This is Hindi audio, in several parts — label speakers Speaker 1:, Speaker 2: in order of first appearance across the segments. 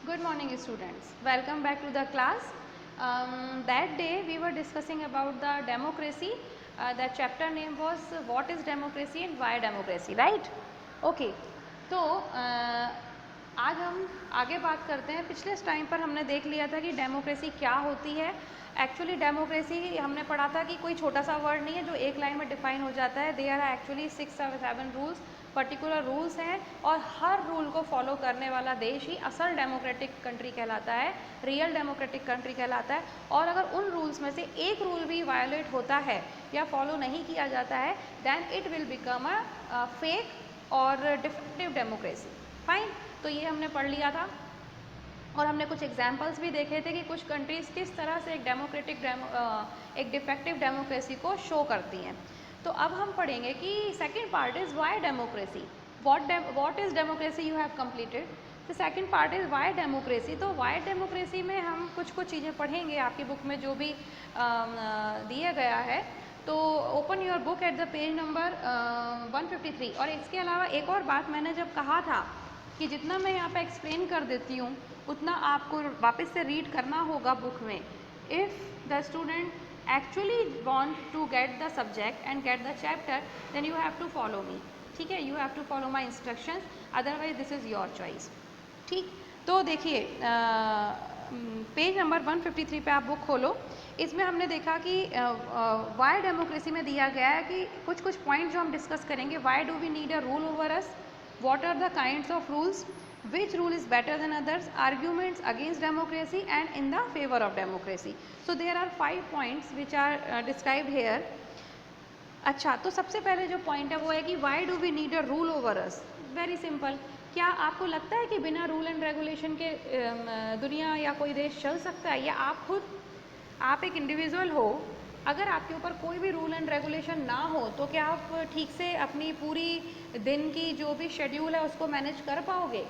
Speaker 1: Good morning students, welcome back to the class. That day we were discussing about the democracy. The chapter name was what is democracy and why democracy, right? Okay, तो आज हम आगे बात करते हैं। पिछले टाइम पर हमने देख लिया था कि डेमोक्रेसी क्या होती है। एक्चुअली डेमोक्रेसी हमने पढ़ा था कि कोई छोटा सा वर्ड नहीं है जो एक लाइन में डिफाइन हो जाता है। There are actually 6-7 rules, particular rules हैं और हर रूल को फॉलो करने वाला देश ही असल डेमोक्रेटिक कंट्री कहलाता है, रियल डेमोक्रेटिक कंट्री कहलाता है। और अगर उन रूल्स में से एक रूल भी वायोलेट होता है या फॉलो नहीं किया जाता है then it will become a fake और डिफेक्टिव डेमोक्रेसी। फाइन, तो ये हमने पढ़ लिया था और हमने कुछ एग्जाम्पल्स भी देखे थे कि कुछ कंट्रीज़ किस तरह से एक डिफेक्टिव डेमोक्रेसी को शो करती हैं। तो अब हम पढ़ेंगे कि second part is why democracy. What is democracy you have completed. The second part is why democracy. तो वाई डेमोक्रेसी में हम कुछ चीज़ें पढ़ेंगे आपकी बुक में जो भी दिया गया है। तो open your book at the page number 153। और इसके अलावा एक और बात मैंने जब कहा था कि जितना मैं यहाँ पे एक्सप्लेन कर देती हूँ उतना आपको वापस से रीड करना होगा बुक में। If the student actually want to get the subject and get the chapter then you have to follow me. ठीक है, you have to follow my instructions, otherwise this is your choice. ठीक, तो देखिए पेज नंबर 153 पे आप बुक खोलो। इसमें हमने देखा कि वाई डेमोक्रेसी में दिया गया है कि कुछ पॉइंट जो हम डिस्कस करेंगे। Why do we need a rule over us, what are the kinds of rules, which rule is better than others, arguments against democracy and in the favor of democracy. So there are 5 points which are described here. अच्छा, तो सबसे पहले जो पॉइंट है वो है कि why do we need a rule over us. Very simple. क्या आपको लगता है कि बिना रूल एंड रेगुलेशन के दुनिया या कोई देश चल सकता है? या आप एक इंडिविजुअल हो, अगर आपके ऊपर कोई भी रूल एंड रेगुलेशन ना हो तो क्या आप ठीक से अपनी पूरी दिन की जो भी शेड्यूल है उसको मैनेज कर पाओगे?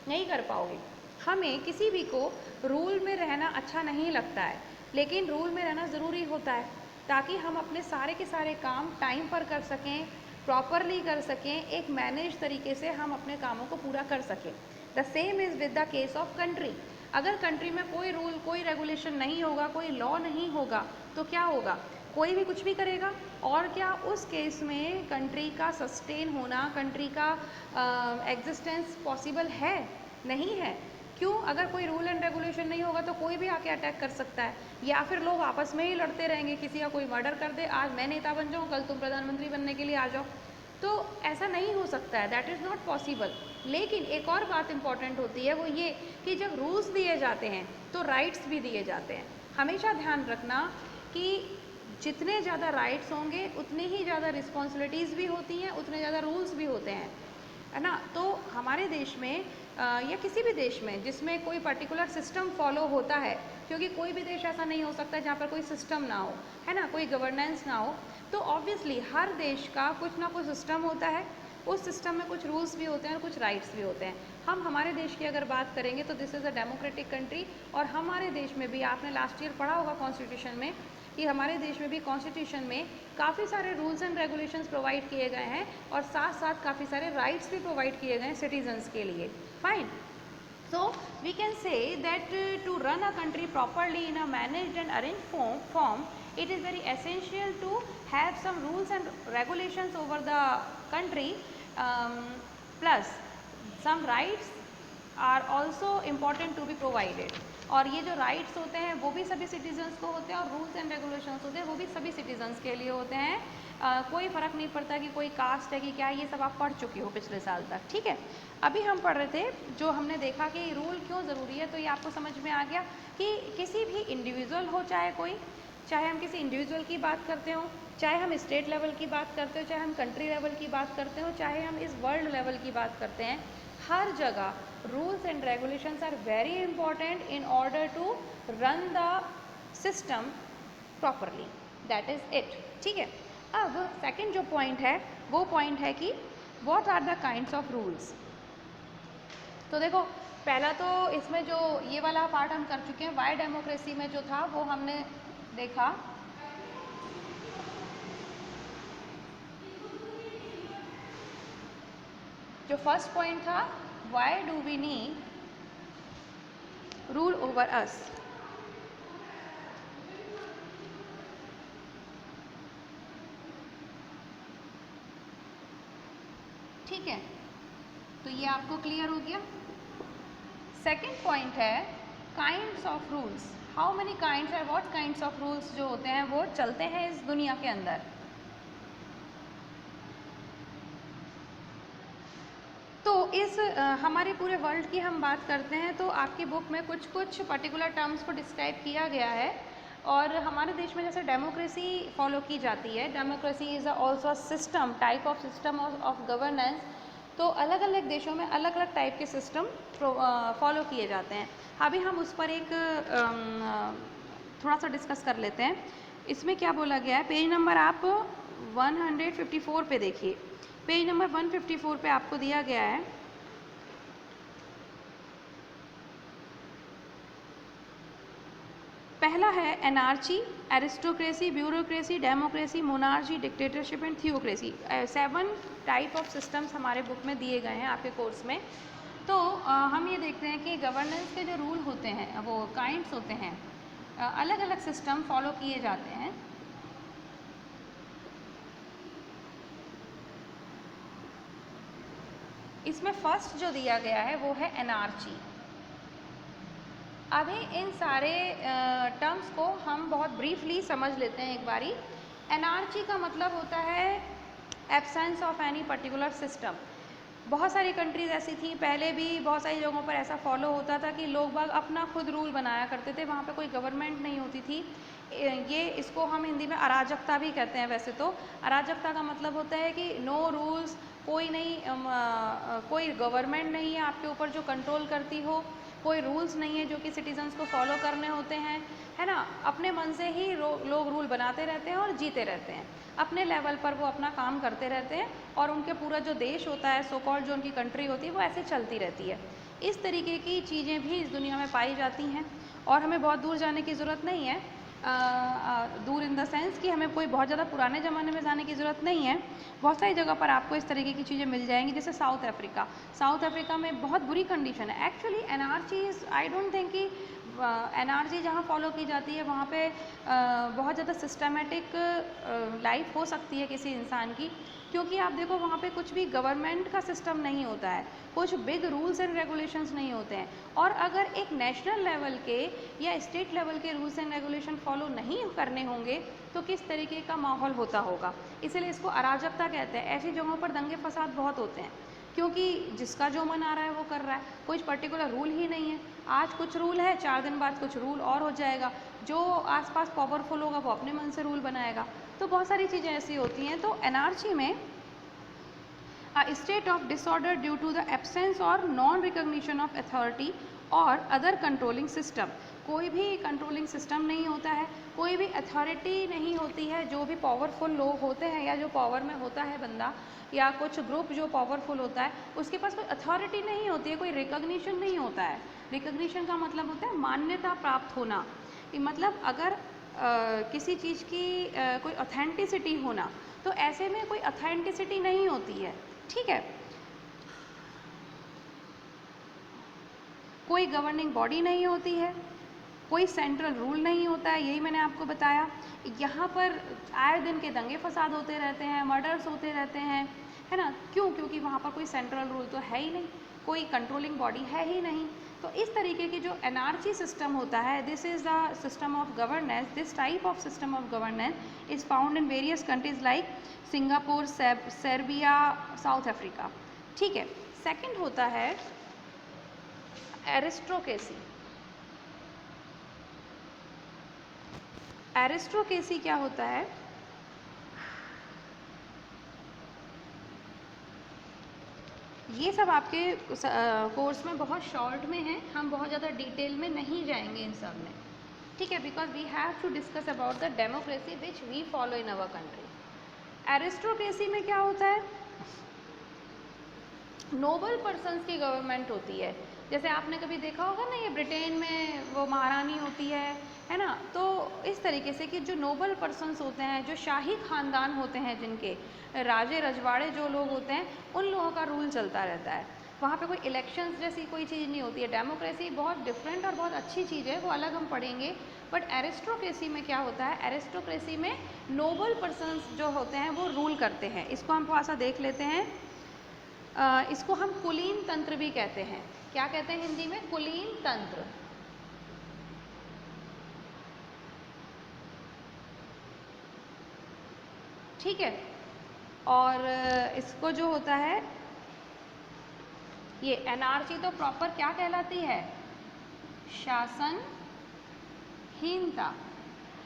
Speaker 1: नहीं कर पाओगे। हमें किसी भी को रूल में रहना अच्छा नहीं लगता है, लेकिन रूल में रहना ज़रूरी होता है ताकि हम अपने सारे के सारे काम टाइम पर कर सकें, प्रॉपरली कर सकें, एक मैनेज तरीके से हम अपने कामों को पूरा कर सकें। The same is with the case of country. अगर कंट्री में कोई रूल कोई रेगुलेशन नहीं होगा, कोई लॉ नहीं होगा तो क्या होगा? कोई भी कुछ भी करेगा। और क्या उस केस में कंट्री का सस्टेन होना, कंट्री का एग्जिस्टेंस पॉसिबल है? नहीं है। क्यों? अगर कोई रूल एंड रेगुलेशन नहीं होगा तो कोई भी आके अटैक कर सकता है, या फिर लोग आपस में ही लड़ते रहेंगे। किसी का कोई मर्डर कर दे, आज मैं नेता बन जाऊँ, कल तुम प्रधानमंत्री बनने के लिए आ जाओ, तो ऐसा नहीं हो सकता है। That is not possible. लेकिन एक और बात इम्पॉर्टेंट होती है वो ये कि जब रूल्स दिए जाते हैं तो राइट्स भी दिए जाते हैं। हमेशा ध्यान रखना कि जितने ज़्यादा राइट्स होंगे उतनी ही ज़्यादा रिस्पॉन्सिबिलिटीज़ भी होती हैं, उतने ज़्यादा रूल्स भी होते हैं, है ना। तो हमारे देश में या किसी भी देश में जिसमें कोई पर्टिकुलर सिस्टम फॉलो होता है, क्योंकि कोई भी देश ऐसा नहीं हो सकता जहाँ पर कोई सिस्टम ना हो, है ना, कोई गवर्नेंस ना हो, तो ऑब्वियसली हर देश का कुछ ना कुछ सिस्टम होता है। उस सिस्टम में कुछ रूल्स भी होते हैं और कुछ राइट्स भी होते हैं। हम हमारे देश की अगर बात करेंगे तो this is a democratic country, और हमारे देश में भी आपने लास्ट ईयर पढ़ा होगा कॉन्स्टिट्यूशन में कि हमारे देश में भी कॉन्स्टिट्यूशन में काफ़ी सारे रूल्स एंड रेगुलेशंस प्रोवाइड किए गए हैं और साथ साथ काफ़ी सारे राइट्स भी प्रोवाइड किए गए हैं सिटीजन्स के लिए। Fine, so we can say that to run a country properly in a managed and arranged form, it is very essential to have some rules and regulations over the country, plus some rights are also important to be provided. और ये जो राइट्स होते हैं वो भी सभी सिटीजन्स को होते हैं और रूल्स एंड रेगुलेशंस होते हैं वो भी सभी सिटीजन्स के लिए होते हैं। कोई फ़र्क नहीं पड़ता कि कोई कास्ट है कि क्या है, ये सब आप पढ़ चुके हो पिछले साल तक। ठीक है, अभी हम पढ़ रहे थे जो हमने देखा कि रूल क्यों ज़रूरी है, तो ये आपको समझ में आ गया कि किसी भी इंडिविजुअल हो, चाहे हम किसी इंडिविजुअल की बात करते हो, चाहे हम स्टेट लेवल की बात करते हो, चाहे हम कंट्री लेवल की बात करते हो, चाहे हम इस वर्ल्ड लेवल की बात करते हैं, हर जगह rules and regulations are very important in order to run the system properly. That is it. ठीक है, अब सेकंड जो पॉइंट है वो पॉइंट है कि what are the kinds of rules. तो देखो, पहला तो इसमें जो ये वाला पार्ट हम कर चुके हैं, वाई डेमोक्रेसी में जो था वो हमने देखा। जो फर्स्ट पॉइंट था, why do we need rule over us. ठीक है, तो ये आपको क्लियर हो गया। सेकेंड पॉइंट है kinds of rules. How many kinds और व्हाट काइंड्स ऑफ रूल्स जो होते हैं वो चलते हैं इस दुनिया के अंदर। तो इस हमारे पूरे वर्ल्ड की हम बात करते हैं तो आपकी बुक में कुछ कुछ पर्टिकुलर टर्म्स को डिस्क्राइब किया गया है। और हमारे देश में जैसे डेमोक्रेसी फॉलो की जाती है, democracy is also system, type of system of governance. तो अलग अलग देशों में अलग अलग टाइप के सिस्टम फॉलो किए जाते हैं। अभी हम उस पर एक थोड़ा सा डिस्कस कर लेते हैं। इसमें क्या बोला गया है, पेज नंबर आप 154 पे देखिए। पेज नंबर 154 पे आपको दिया गया है पहला है anarchy, aristocracy, bureaucracy, democracy, monarchy, dictatorship and theocracy. 7 type of systems हमारे बुक में दिए गए हैं आपके कोर्स में। तो हम ये देखते हैं कि गवर्नेंस के जो रूल होते हैं वो काइंड्स होते हैं, अलग अलग सिस्टम फॉलो किए जाते हैं। इसमें फर्स्ट जो दिया गया है वो है एनार्ची। अभी इन सारे टर्म्स को हम बहुत ब्रीफली समझ लेते हैं एक बारी। एनार्ची का मतलब होता है absence of any particular system. बहुत सारी कंट्रीज़ ऐसी थी, पहले भी बहुत सारी जगहों पर ऐसा फॉलो होता था कि लोग बाग अपना खुद रूल बनाया करते थे, वहाँ पे कोई गवर्नमेंट नहीं होती थी। ये इसको हम हिंदी में अराजकता भी कहते हैं। वैसे तो अराजकता का मतलब होता है कि नो रूल्स, कोई नहीं, कोई गवर्नमेंट नहीं है आपके ऊपर जो कंट्रोल करती हो, कोई रूल्स नहीं है जो कि सिटीजन्स को फॉलो करने होते हैं, है ना। अपने मन से ही लोग रूल बनाते रहते हैं और जीते रहते हैं, अपने लेवल पर वो अपना काम करते रहते हैं और उनके पूरा जो देश होता है, सो कॉल्ड जो उनकी कंट्री होती है, वो ऐसे चलती रहती है। इस तरीके की चीज़ें भी इस दुनिया में पाई जाती हैं और हमें बहुत दूर जाने की ज़रूरत नहीं है। दूर इन द सेंस कि हमें कोई बहुत ज़्यादा पुराने ज़माने में जाने की ज़रूरत नहीं है। बहुत सारी जगह पर आपको इस तरीके की चीज़ें मिल जाएंगी, जैसे साउथ अफ्रीका। साउथ अफ्रीका में बहुत बुरी कंडीशन है actually. NRC is, I don't think कि एनआरसी जहाँ फॉलो की जाती है वहाँ पे बहुत ज़्यादा सिस्टमेटिक लाइफ हो सकती है किसी इंसान की, क्योंकि आप देखो वहाँ पे कुछ भी गवर्नमेंट का सिस्टम नहीं होता है, कुछ बिग रूल्स एंड रेगुलेशंस नहीं होते हैं। और अगर एक नेशनल लेवल के या स्टेट लेवल के रूल्स एंड रेगुलेशन फॉलो नहीं करने होंगे तो किस तरीके का माहौल होता होगा। इसलिए इसको अराजकता कहते हैं। ऐसी जगहों पर दंगे फसाद बहुत होते हैं क्योंकि जिसका जो मन आ रहा है वो कर रहा है, कोई पर्टिकुलर रूल ही नहीं है। आज कुछ रूल है, 4 दिन बाद कुछ रूल और हो जाएगा, जो आसपास पावरफुल होगा वो अपने मन से रूल बनाएगा। तो बहुत सारी चीज़ें ऐसी होती हैं। तो एनआरसी में a state of disorder due to the absence or non recognition of authority और अदर कंट्रोलिंग सिस्टम। कोई भी कंट्रोलिंग सिस्टम नहीं होता है, कोई भी अथॉरिटी नहीं होती है। जो भी पावरफुल लोग होते हैं या जो पावर में होता है बंदा या कुछ ग्रुप जो पावरफुल होता है, उसके पास कोई अथॉरिटी नहीं होती है, कोई रिकॉग्निशन नहीं होता है। रिकॉग्निशन का मतलब होता है मान्यता प्राप्त होना। मतलब अगर किसी चीज़ की कोई ऑथेंटिसिटी होना, तो ऐसे में कोई ऑथेंटिसिटी नहीं होती है, ठीक है। कोई गवर्निंग बॉडी नहीं होती है, कोई सेंट्रल रूल नहीं होता है, यही मैंने आपको बताया। यहाँ पर आए दिन के दंगे फसाद होते रहते हैं, मर्डर्स होते रहते हैं, है ना। क्यों? क्योंकि वहाँ पर कोई सेंट्रल रूल तो है ही नहीं, कोई कंट्रोलिंग बॉडी है ही नहीं। तो इस तरीके की जो एनआरसी सिस्टम होता है, this is the system of governance. This type of system of governance is found in various countries like Singapore, Serbia, south Africa, ठीक है। सेकंड होता है एरिस्टोक्रेसी। एरिस्टोक्रेसी क्या होता है? ये सब आपके कोर्स में बहुत शॉर्ट में है, हम बहुत ज़्यादा डिटेल में नहीं जाएंगे इन सब में, ठीक है, because we have to discuss about the democracy which we follow in our country. Aristocracy में क्या होता है? नोबल पर्सन्स की गवर्नमेंट होती है। जैसे आपने कभी देखा होगा ना, ये ब्रिटेन में वो महारानी होती है ना। तो इस तरीके से कि जो नोबल पर्सन्स होते हैं, जो शाही खानदान होते हैं, जिनके राजे रजवाड़े जो लोग होते हैं, उन लोगों का रूल चलता रहता है। वहाँ पे कोई इलेक्शंस जैसी कोई चीज़ नहीं होती है। डेमोक्रेसी बहुत डिफरेंट और बहुत अच्छी चीज़ है, वो अलग हम पढ़ेंगे। बट एरिस्टोक्रेसी में क्या होता है, एरिस्टोक्रेसी में नोबल पर्सन्स जो होते हैं वो रूल करते हैं। इसको हम थोड़ा सा देख लेते हैं। इसको हम कुलीन तंत्र भी कहते हैं। क्या कहते हैं हिंदी में? कुलीन तंत्र। ठीक है। और इसको जो होता है, ये एनार्ची तो प्रॉपर क्या कहलाती है? शासनहीनता।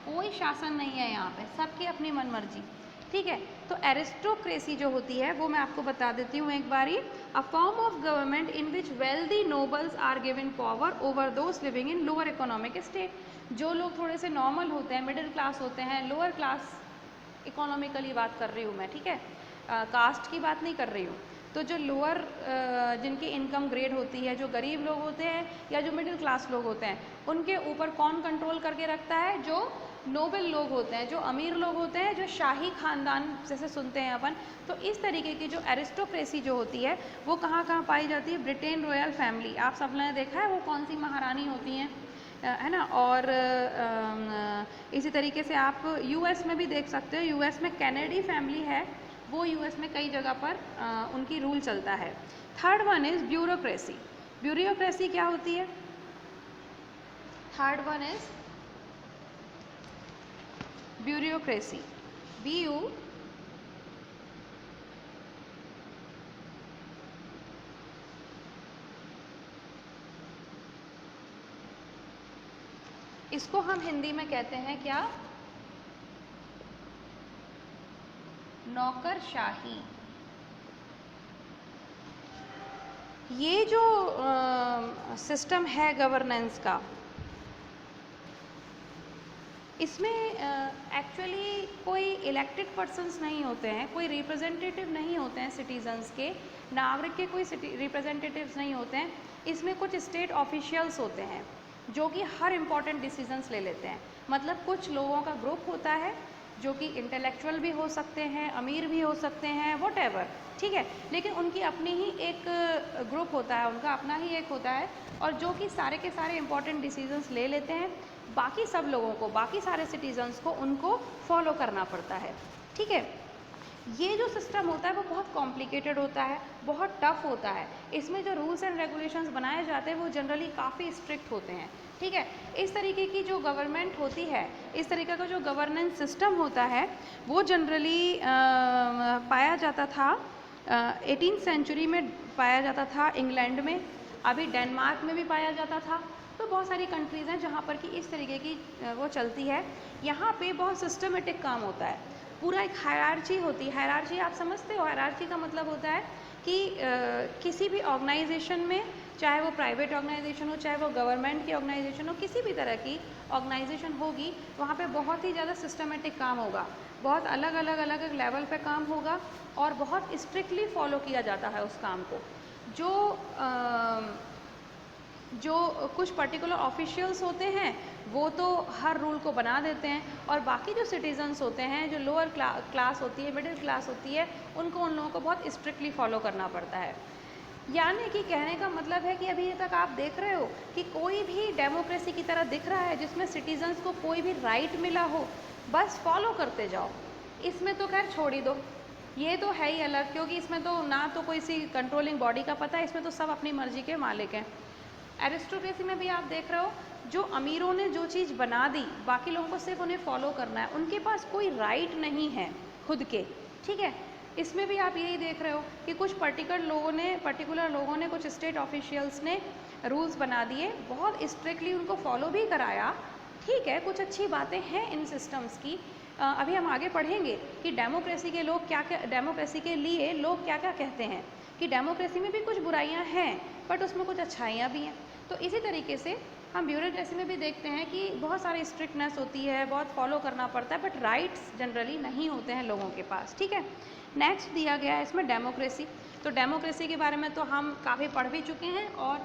Speaker 1: कोई शासन नहीं है यहाँ पे, सबकी अपनी मनमर्जी। ठीक है। तो एरिस्टोक्रेसी जो होती है वो मैं आपको बता देती हूँ एक बारी। A form of government in which wealthy nobles are given power over those living in lower economic state. जो लोग थोड़े से नॉर्मल होते हैं, मिडिल क्लास होते हैं, लोअर क्लास इकोनॉमिकली बात कर रही हूँ मैं, ठीक है, कास्ट की बात नहीं कर रही हूँ। तो जो लोअर जिनकी इनकम ग्रेड होती है, जो गरीब लोग होते हैं या जो मिडिल क्लास लोग होते हैं, उनके ऊपर कौन कंट्रोल करके रखता है? जो नोबल लोग होते हैं, जो अमीर लोग होते हैं, जो शाही खानदान जैसे सुनते हैं अपन। तो इस तरीके की जो एरिस्टोक्रेसी जो होती है वो कहाँ कहाँ पाई जाती है? ब्रिटेन रॉयल फैमिली, आप सब ने देखा है वो कौन सी महारानी होती हैं, है ना। और इसी तरीके से आप यूएस में भी देख सकते हो। यूएस में कैनेडी फैमिली है, वो यूएस में कई जगह पर उनकी रूल चलता है। Third one is bureaucracy. Bureaucracy क्या होती है? Third one is bureaucracy. BU इसको हम हिंदी में कहते हैं क्या? नौकरशाही। ये जो सिस्टम है गवर्नेंस का, इसमें एक्चुअली कोई इलेक्टेड पर्सन्स नहीं होते हैं, कोई रिप्रेजेंटेटिव नहीं होते हैं सिटीजन्स के, नागरिक के कोई रिप्रेजेंटेटिव्स नहीं होते हैं। इसमें कुछ स्टेट ऑफिशियल्स होते हैं जो कि हर इम्पॉर्टेंट डिसीजंस ले लेते हैं। मतलब कुछ लोगों का ग्रुप होता है जो कि इंटेलेक्चुअल भी हो सकते हैं, अमीर भी हो सकते हैं, व्हाटएवर, ठीक है, लेकिन उनकी अपनी ही एक ग्रुप होता है, उनका अपना ही एक होता है, और जो कि सारे के सारे इम्पॉर्टेंट डिसीजंस ले लेते हैं। बाकी सब लोगों को, बाकी सारे सिटीजन्स को उनको फॉलो करना पड़ता है। ठीक है। ये जो सिस्टम होता है वो बहुत कॉम्प्लिकेटेड होता है, बहुत टफ होता है। इसमें जो रूल्स एंड रेगुलेशंस बनाए जाते हैं वो जनरली काफ़ी स्ट्रिक्ट होते हैं। ठीक है। इस तरीके की जो गवर्नमेंट होती है, इस तरीके का जो गवर्नेंस सिस्टम होता है वो जनरली पाया जाता था 18th सेंचुरी में पाया जाता था इंग्लैंड में, अभी डेनमार्क में भी पाया जाता था। तो बहुत सारी कंट्रीज़ हैं जहाँ पर कि इस तरीके की वो चलती है। यहाँ पे बहुत सिस्टमेटिक काम होता है, पूरा एक हायरार्ची होती है। हायरार्ची आप समझते हो? हायरार्ची का मतलब होता है कि किसी भी ऑर्गेनाइजेशन में, चाहे वो प्राइवेट ऑर्गेनाइजेशन हो, चाहे वो गवर्नमेंट की ऑर्गेनाइजेशन हो, किसी भी तरह की ऑर्गेनाइजेशन होगी, वहाँ पे बहुत ही ज़्यादा सिस्टमेटिक काम होगा, बहुत अलग अलग अलग अलग लेवल पे काम होगा और बहुत स्ट्रिक्टली फॉलो किया जाता है उस काम को। जो कुछ पर्टिकुलर ऑफिशियल्स होते हैं वो तो हर रूल को बना देते हैं, और बाकी जो सिटीजन्स होते हैं, जो लोअर क्लास होती है, मिडिल क्लास होती है, उनको, उन लोगों को बहुत स्ट्रिक्टली फॉलो करना पड़ता है। यानी कि कहने का मतलब है कि अभी तक आप देख रहे हो कि कोई भी डेमोक्रेसी की तरह दिख रहा है जिसमें सिटीजन्स को कोई भी राइट मिला हो, बस फॉलो करते जाओ। इसमें तो खैर छोड़ ही दो, ये तो है ही अलग, क्योंकि इसमें तो ना तो कोई सी कंट्रोलिंग बॉडी का पता है, इसमें तो सब अपनी मर्जी के मालिक हैं। एरिस्टोक्रेसी में भी आप देख रहे हो, जो अमीरों ने जो चीज़ बना दी, बाकी लोगों को सिर्फ उन्हें फॉलो करना है, उनके पास कोई राइट नहीं है खुद के। ठीक है। इसमें भी आप यही देख रहे हो कि कुछ पर्टिकुलर लोगों ने कुछ स्टेट ऑफिशियल्स ने रूल्स बना दिए, बहुत स्ट्रिक्टली उनको फॉलो भी कराया। ठीक है, कुछ अच्छी बातें हैं इन सिस्टम्स की। अभी हम आगे पढ़ेंगे कि डेमोक्रेसी के लोग क्या क्या, डेमोक्रेसी के लिए लोग क्या क्या कहते हैं, कि डेमोक्रेसी में भी कुछ बुराइयां हैं बट उसमें कुछ अच्छाइयाँ भी हैं। तो इसी तरीके से हम ब्यूरोक्रेसी में भी देखते हैं कि बहुत सारी स्ट्रिक्टनेस होती है, बहुत फॉलो करना पड़ता है, बट राइट्स जनरली नहीं होते हैं लोगों के पास। ठीक है। नेक्स्ट दिया गया है इसमें डेमोक्रेसी। तो डेमोक्रेसी के बारे में तो हम काफ़ी पढ़ भी चुके हैं और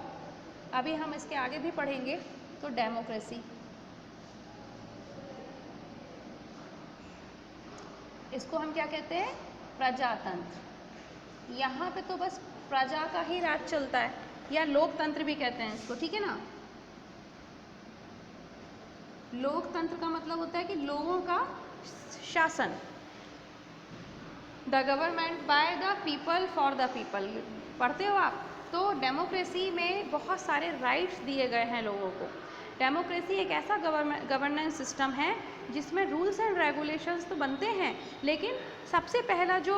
Speaker 1: अभी हम इसके आगे भी पढ़ेंगे। तो डेमोक्रेसी, इसको हम क्या कहते हैं? प्रजातंत्र। यहाँ पे तो बस प्रजा का ही राज चलता है, या लोकतंत्र भी कहते हैं इसको, ठीक है ना। लोकतंत्र का मतलब होता है कि लोगों का शासन, the government by the people for the people, पढ़ते हो आप। तो डेमोक्रेसी में बहुत सारे राइट्स दिए गए हैं लोगों को। डेमोक्रेसी एक ऐसा गवर्नेंस सिस्टम है जिसमें रूल्स एंड रेगुलेशंस तो बनते हैं, लेकिन सबसे पहला जो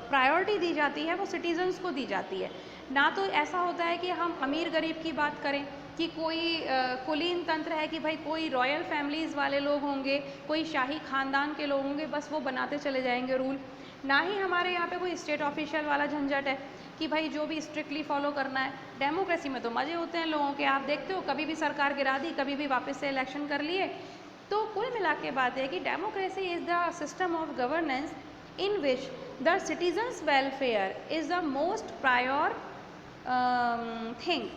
Speaker 1: प्रायोरिटी दी जाती है वो सिटीजन्स को दी जाती है। ना तो ऐसा होता है कि हम अमीर गरीब की बात करें कि कोई कुलीन तंत्र है कि भाई कोई रॉयल फैमिलीज़ वाले लोग होंगे, कोई शाही ख़ानदान के लोग होंगे, बस वो बनाते चले जाएंगे रूल। ना ही हमारे यहाँ पे कोई स्टेट ऑफिशियल वाला झंझट है कि भाई जो भी स्ट्रिक्टली फॉलो करना है। डेमोक्रेसी में तो मज़े होते हैं लोगों के, आप देखते हो कभी भी सरकार गिरा दी, कभी भी वापस से इलेक्शन कर लिए। तो कुल मिला के बात है कि democracy is the system of governance in which the citizens welfare is the most prior thing.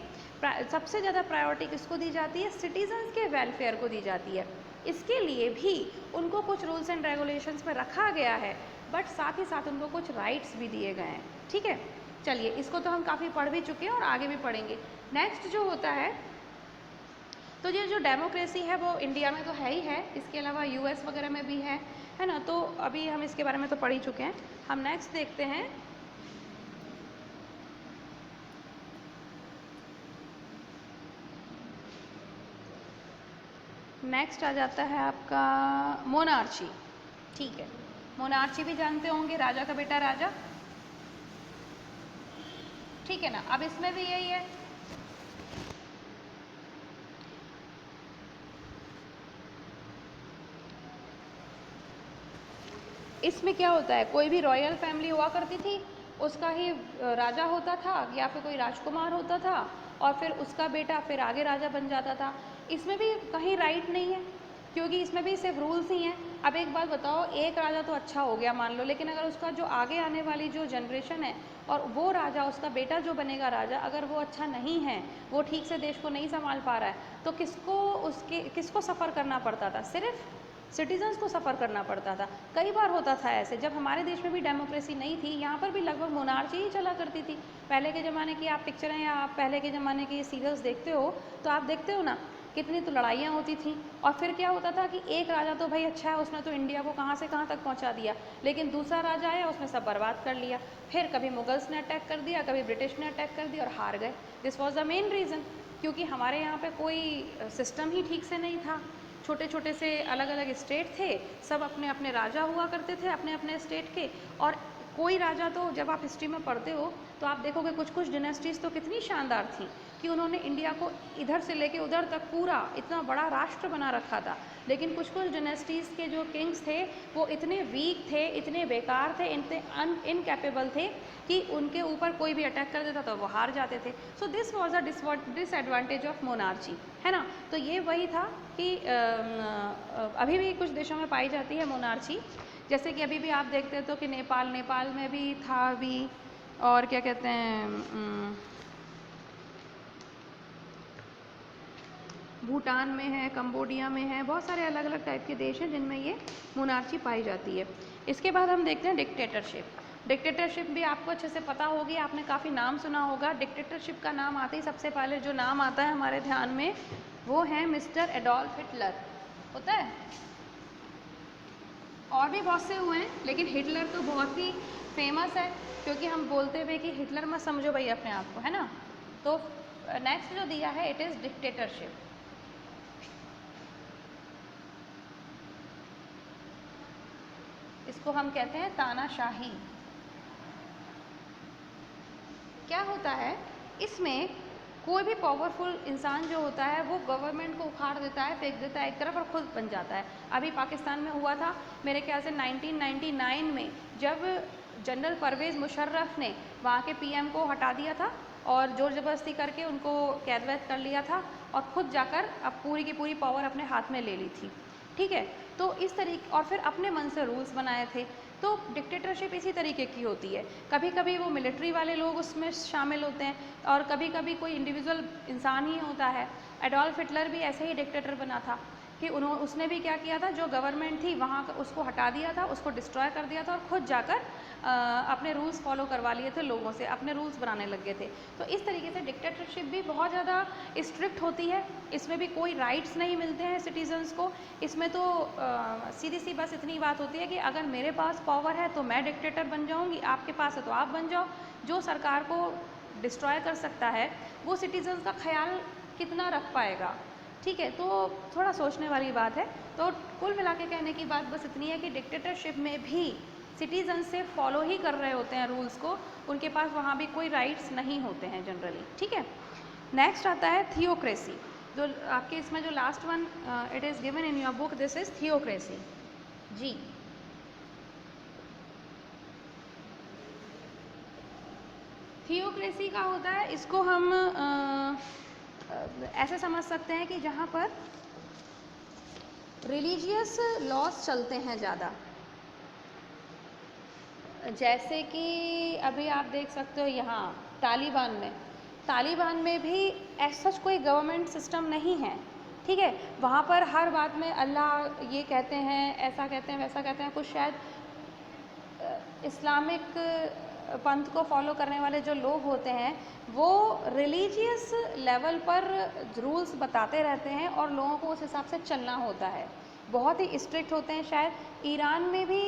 Speaker 1: सबसे ज़्यादा प्रायोरिटी किसको दी जाती है? सिटीजन्स के वेलफेयर को दी जाती है। इसके लिए भी उनको कुछ रूल्स एंड रेगुलेशंस में रखा गया है, बट साथ ही साथ उनको कुछ राइट्स भी दिए गए हैं, ठीक है। चलिए, इसको तो हम काफ़ी पढ़ भी चुके हैं और आगे भी पढ़ेंगे। नेक्स्ट जो होता है, तो ये जो डेमोक्रेसी है वो इंडिया में तो है ही है, इसके अलावा यूएस वगैरह में भी है ना। तो अभी हम इसके बारे में तो पढ़ ही चुके हैं। हम नेक्स्ट देखते हैं, नेक्स्ट आ जाता है आपका मोनार्ची, ठीक है। मोनार्ची भी जानते होंगे, राजा का बेटा राजा, ठीक है ना। अब इसमें भी यही है, इसमें क्या होता है, कोई भी रॉयल फैमिली हुआ करती थी, उसका ही राजा होता था या फिर कोई राजकुमार होता था, और फिर उसका बेटा फिर आगे राजा बन जाता था। इसमें भी कहीं राइट नहीं है, क्योंकि इसमें भी सिर्फ रूल्स ही हैं। अब एक बात बताओ, एक राजा तो अच्छा हो गया मान लो, लेकिन अगर उसका जो आगे आने वाली जो जनरेशन है और वो राजा, उसका बेटा जो बनेगा राजा, अगर वो अच्छा नहीं है, वो ठीक से देश को नहीं संभाल पा रहा है, तो किसको सफ़र करना पड़ता था? सिर्फ सिटीजन्स को सफ़र करना पड़ता था। कई बार होता था ऐसे, जब हमारे देश में भी डेमोक्रेसी नहीं थी, यहाँ पर भी लगभग मोनार्ची ही चला करती थी। पहले के ज़माने की आप पिक्चरें या आप पहले के ज़माने के सीरियल्स देखते हो तो आप देखते हो ना, कितनी तो लड़ाइयाँ होती थी। और फिर क्या होता था कि एक राजा तो भाई अच्छा है, उसने तो इंडिया को कहाँ से कहाँ तक पहुँचा दिया, लेकिन दूसरा राजा आया, उसने सब बर्बाद कर लिया। फिर कभी मुगल्स ने अटैक कर दिया, कभी ब्रिटिश ने अटैक कर दिया और हार गए। This was the main reason, क्योंकि हमारे यहाँ पे कोई सिस्टम ही ठीक से नहीं था। छोटे छोटे से अलग अलग स्टेट थे, सब अपने अपने राजा हुआ करते थे अपने अपने स्टेट के। और कोई राजा तो जब आप हिस्ट्री में पढ़ते हो तो आप देखोगे कुछ कुछ डिनेस्टीज़ तो कितनी शानदार थी कि उन्होंने इंडिया को इधर से लेके उधर तक पूरा इतना बड़ा राष्ट्र बना रखा था। लेकिन कुछ कुछ डिनेस्टीज़ के जो किंग्स थे वो इतने वीक थे, इतने बेकार थे, इतने इनकैपेबल थे कि उनके ऊपर कोई भी अटैक कर देता तो वो हार जाते थे। So this was a disadvantage of monarchy, है ना। तो ये वही था कि अभी भी कुछ देशों में पाई जाती है मोनार्ची, जैसे कि अभी भी आप देखते हो कि नेपाल में भी था अभी, और क्या कहते हैं, भूटान में है, कंबोडिया में है, बहुत सारे अलग अलग टाइप के देश हैं जिनमें ये मोनार्ची पाई जाती है। इसके बाद हम देखते हैं डिक्टेटरशिप। डिक्टेटरशिप भी आपको अच्छे से पता होगी, आपने काफ़ी नाम सुना होगा। डिक्टेटरशिप का नाम आते ही सबसे पहले जो नाम आता है हमारे ध्यान में वो है मिस्टर एडोल्फ हिटलर, होता है। और भी बहुत से हुए हैं, लेकिन हिटलर तो बहुत ही फेमस है, क्योंकि हम बोलते हुए कि हिटलर मत समझो भाई अपने आप को, है ना। तो नेक्स्ट जो दिया है इट इज़ डिक्टेटरशिप। इसको हम कहते हैं तानाशाही। क्या होता है, इसमें कोई भी पावरफुल इंसान जो होता है वो गवर्नमेंट को उखाड़ देता है, फेंक देता है एक तरफ और खुद बन जाता है। अभी पाकिस्तान में हुआ था मेरे ख्याल से 1999 में, जब जनरल परवेज़ मुशर्रफ ने वहाँ के पीएम को हटा दिया था और ज़ोर ज़बरदस्ती करके उनको कैद वैद कर लिया था और ख़ुद जाकर अब पूरी की पूरी पावर अपने हाथ में ले ली थी, ठीक है। तो इस तरीके, और फिर अपने मन से रूल्स बनाए थे। तो डिक्टेटरशिप इसी तरीके की होती है, कभी कभी वो मिलिट्री वाले लोग उसमें शामिल होते हैं और कभी कभी कोई इंडिविजुअल इंसान ही होता है। एडोल्फ हिटलर भी ऐसे ही डिक्टेटर बना था कि उसने भी क्या किया था, जो गवर्नमेंट थी वहाँ उसको हटा दिया था, उसको डिस्ट्रॉय कर दिया था और ख़ुद जाकर अपने रूल्स फॉलो करवा लिए थे लोगों से, अपने रूल्स बनाने लग गए थे। तो इस तरीके से डिक्टेटरशिप भी बहुत ज़्यादा स्ट्रिक्ट होती है, इसमें भी कोई राइट्स नहीं मिलते हैं सिटीजन्स को। इसमें तो सीधी सी बस इतनी बात होती है कि अगर मेरे पास पावर है तो मैं डिक्टेटर बन जाऊँगी, आपके पास है तो आप बन जाओ। जो सरकार को डिस्ट्रॉय कर सकता है वो सिटीजन्स का ख्याल कितना रख पाएगा, ठीक है। तो थोड़ा सोचने वाली बात है। तो कुल मिला के कहने की बात बस इतनी है कि डिक्टेटरशिप में भी सिटीजन से फॉलो ही कर रहे होते हैं रूल्स को, उनके पास वहाँ भी कोई राइट्स नहीं होते हैं जनरली, ठीक है। नेक्स्ट आता है थियोक्रेसी, जो आपके इसमें जो last one it is given in your book, this is theocracy जी। थियोक्रेसी का होता है, इसको हम ऐसे समझ सकते हैं कि जहाँ पर रिलीजियस लॉज चलते हैं ज़्यादा। जैसे कि अभी आप देख सकते हो यहाँ तालिबान में भी ऐसा कोई गवर्नमेंट सिस्टम नहीं है, ठीक है। वहाँ पर हर बात में अल्लाह ये कहते हैं, ऐसा कहते हैं, वैसा कहते हैं। कुछ शायद इस्लामिक पंथ को फॉलो करने वाले जो लोग होते हैं वो रिलीजियस लेवल पर रूल्स बताते रहते हैं और लोगों को उस हिसाब से चलना होता है, बहुत ही स्ट्रिक्ट होते हैं। शायद ईरान में भी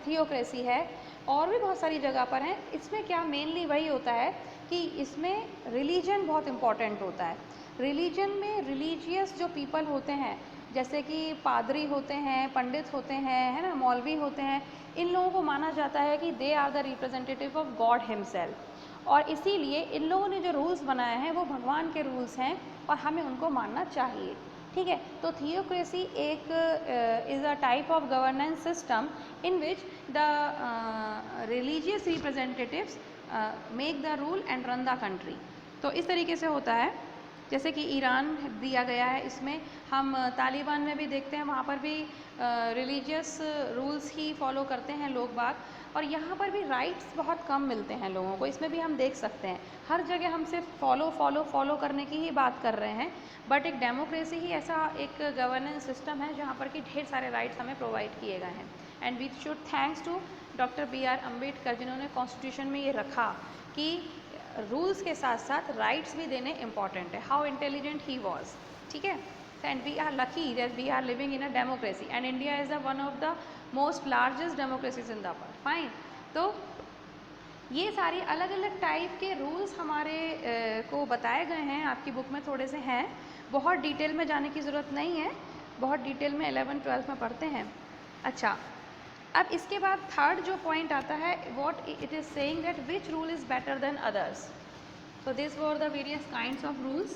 Speaker 1: थियोक्रेसी है और भी बहुत सारी जगह पर हैं। इसमें क्या मेनली वही होता है कि इसमें रिलीजन बहुत इम्पॉर्टेंट होता है। रिलीजन में रिलीजियस जो पीपल होते हैं, जैसे कि पादरी होते हैं, पंडित होते हैं, है ना, मौलवी होते हैं, इन लोगों को माना जाता है कि they are the representative of God himself, और इसीलिए इन लोगों ने जो रूल्स बनाए हैं वो भगवान के रूल्स हैं और हमें उनको मानना चाहिए, ठीक है। तो थियोक्रेसी एक is a type of governance system in which the religious representatives make the rule and run the country. तो इस तरीके से होता है, जैसे कि ईरान दिया गया है। इसमें हम तालिबान में भी देखते हैं, वहाँ पर भी रिलीजियस रूल्स ही फॉलो करते हैं लोग बाग, और यहाँ पर भी राइट्स बहुत कम मिलते हैं लोगों को। इसमें भी हम देख सकते हैं हर जगह हम सिर्फ फॉलो करने की ही बात कर रहे हैं, बट एक डेमोक्रेसी ही ऐसा एक गवर्नेंस सिस्टम है जहाँ पर कि ढेर सारे राइट्स हमें प्रोवाइड किए गए हैं। And we should thanks to doctor B.R. Ambedkar, जिन्होंने कॉन्स्टिट्यूशन में ये रखा कि रूल्स के साथ साथ राइट्स भी देने इम्पॉर्टेंट है। हाउ इंटेलिजेंट ही वॉज, ठीक है। And we are lucky that we are living in a democracy and India is one of the most largest democracies in the world, fine. तो ये सारी अलग अलग टाइप के रूल्स हमारे को बताए गए हैं, आपकी बुक में थोड़े से हैं, बहुत डिटेल में जाने की ज़रूरत नहीं है, बहुत डिटेल में 11th-12th में पढ़ते हैं। अच्छा, अब इसके बाद थर्ड जो पॉइंट आता है, what it is saying that which rule is better than others. So these were the various kinds of rules,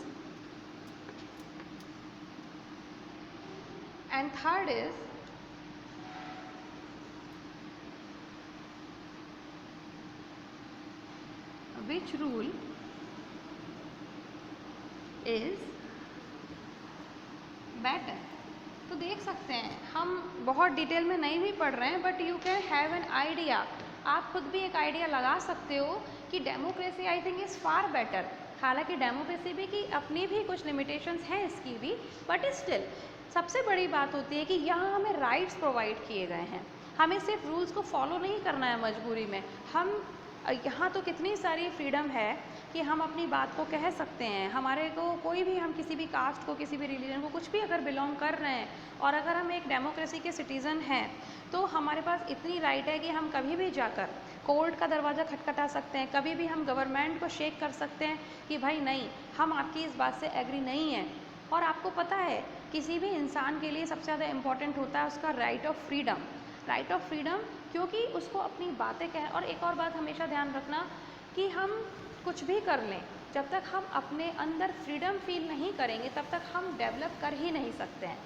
Speaker 1: and third is which rule is better। तो देख सकते हैं हम बहुत डिटेल में नहीं भी पढ़ रहे हैं, but you can have an idea, आप खुद भी एक आइडिया लगा सकते हो कि democracy I think is far better. हालांकि डेमोक्रेसी भी की अपनी भी कुछ लिमिटेशंस हैं इसकी भी, बट स्टिल सबसे बड़ी बात होती है कि यहाँ हमें राइट्स प्रोवाइड किए गए हैं, हमें सिर्फ रूल्स को फॉलो नहीं करना है मजबूरी में। हम यहाँ तो कितनी सारी फ्रीडम है कि हम अपनी बात को कह सकते हैं। हमारे को कोई भी, हम किसी भी कास्ट को, किसी भी रिलीजन को, कुछ भी अगर बिलोंग कर रहे हैं और अगर हम एक डेमोक्रेसी के सिटीज़न हैं तो हमारे पास इतनी राइट है कि हम कभी भी जाकर कोर्ट का दरवाज़ा खटखटा सकते हैं, कभी भी हम गवर्नमेंट को शेक कर सकते हैं कि भाई नहीं, हम आपकी इस बात से एग्री नहीं हैं। और आपको पता है किसी भी इंसान के लिए सबसे ज़्यादा इम्पॉर्टेंट होता है उसका right of freedom, right of freedom, क्योंकि उसको अपनी बातें कह। और एक और बात हमेशा ध्यान रखना कि हम कुछ भी कर लें, जब तक हम अपने अंदर फ्रीडम फील नहीं करेंगे तब तक हम डेवलप कर ही नहीं सकते हैं।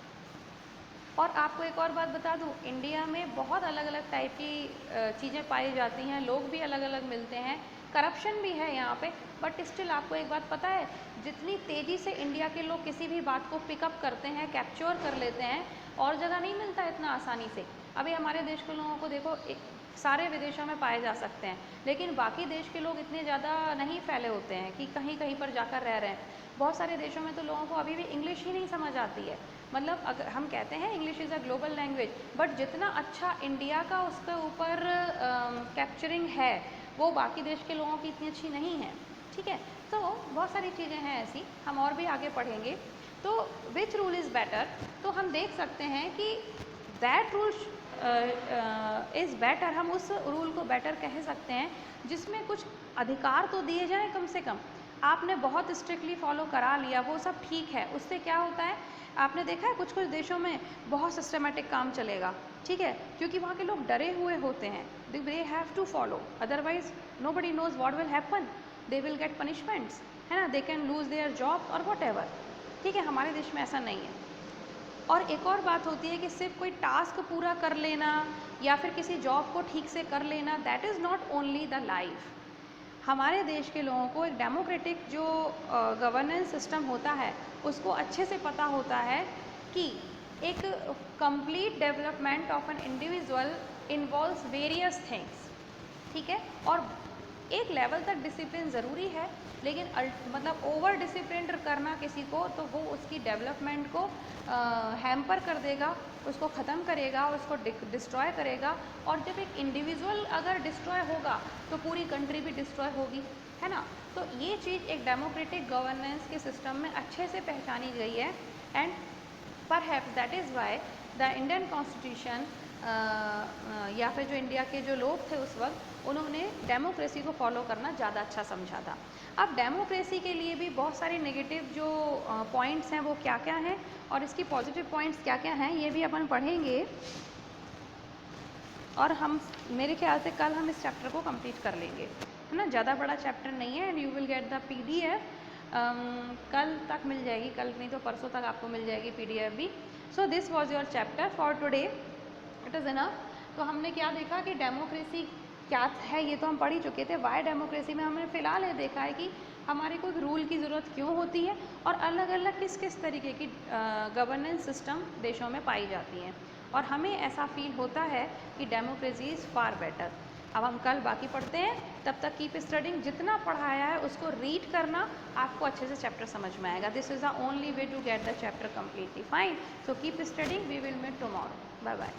Speaker 1: और आपको एक और बात बता दूं, इंडिया में बहुत अलग अलग टाइप की चीज़ें पाई जाती हैं, लोग भी अलग अलग मिलते हैं, करप्शन भी है यहाँ पे, बट स्टिल आपको एक बात पता है, जितनी तेज़ी से इंडिया के लोग किसी भी बात को पिकअप करते हैं, कैप्चर कर लेते हैं, और जगह नहीं मिलता इतना आसानी से। अभी हमारे देश के लोगों को देखो, सारे विदेशों में पाए जा सकते हैं, लेकिन बाकी देश के लोग इतने ज़्यादा नहीं फैले होते हैं कि कहीं कहीं पर जाकर रह रहे हैं। बहुत सारे देशों में तो लोगों को अभी भी इंग्लिश ही नहीं समझ आती है। मतलब अगर हम कहते हैं English is a global language, but जितना अच्छा इंडिया का उसके ऊपर कैप्चरिंग है वो बाकी देश के लोगों की इतनी अच्छी नहीं है। ठीक है, तो बहुत सारी चीज़ें हैं ऐसी, हम और भी आगे पढ़ेंगे। तो विच रूल इज़ बेटर, तो हम देख सकते हैं कि दैट रूल इज़ बेटर, हम उस रूल को बेटर कह सकते हैं जिसमें कुछ अधिकार तो दिए जाएं कम से कम। आपने बहुत स्ट्रिक्टली फॉलो करा लिया वो सब ठीक है, उससे क्या होता है, आपने देखा है कुछ कुछ देशों में बहुत सिस्टमेटिक काम चलेगा, ठीक है, क्योंकि वहाँ के लोग डरे हुए होते हैं, they have to follow, otherwise nobody knows what will happen, they will get punishments, है ना, they can lose their job और वॉट एवर। ठीक है, हमारे देश में ऐसा नहीं है। और एक और बात होती है कि सिर्फ कोई टास्क पूरा कर लेना या फिर किसी जॉब को ठीक से कर लेना, that is not only the life. हमारे देश के लोगों को एक डेमोक्रेटिक जो गवर्नेंस सिस्टम होता है उसको अच्छे से पता होता है कि एक complete development of an individual involves various things. ठीक है, और एक लेवल तक डिसिप्लिन ज़रूरी है, लेकिन मतलब ओवर डिसिप्लिन करना किसी को तो वो उसकी डेवलपमेंट को हैम्पर कर देगा, उसको ख़त्म करेगा, उसको डिस्ट्रॉय करेगा। और जब एक इंडिविजुअल अगर डिस्ट्रॉय होगा तो पूरी कंट्री भी डिस्ट्रॉय होगी, है ना। तो ये चीज़ एक डेमोक्रेटिक गवर्नेंस के सिस्टम में अच्छे से पहचानी गई है। And perhaps that is why the Indian constitution या फिर जो इंडिया के जो लोग थे उस वक्त, उन्होंने डेमोक्रेसी को फॉलो करना ज़्यादा अच्छा समझा था। अब डेमोक्रेसी के लिए भी बहुत सारे नेगेटिव जो पॉइंट्स हैं वो क्या क्या हैं और इसकी पॉजिटिव पॉइंट्स क्या क्या हैं ये भी अपन पढ़ेंगे। और हम मेरे ख्याल से कल हम इस चैप्टर को कंप्लीट कर लेंगे, है ना, ज़्यादा बड़ा चैप्टर नहीं है। And you will get the PDF कल तक मिल जाएगी, कल नहीं तो परसों तक आपको मिल जाएगी PDF भी। So this was your chapter for today, it is enough. तो हमने क्या देखा कि डेमोक्रेसी क्या है ये तो हम पढ़ ही चुके थे। वाई डेमोक्रेसी में हमने फ़िलहाल ये देखा है कि हमारे को एक रूल की ज़रूरत क्यों होती है और अलग अलग किस किस तरीके की गवर्नेंस सिस्टम देशों में पाई जाती हैं, और हमें ऐसा फील होता है कि डेमोक्रेसी इज़ फार बेटर। अब हम कल बाकी पढ़ते हैं, तब तक कीप स्टडिंग। जितना पढ़ाया है उसको रीड करना, आपको अच्छे से चैप्टर समझ में आएगा। This is the only way to get the chapter completely fine. So keep studying, we will meet tomorrow. Bye bye.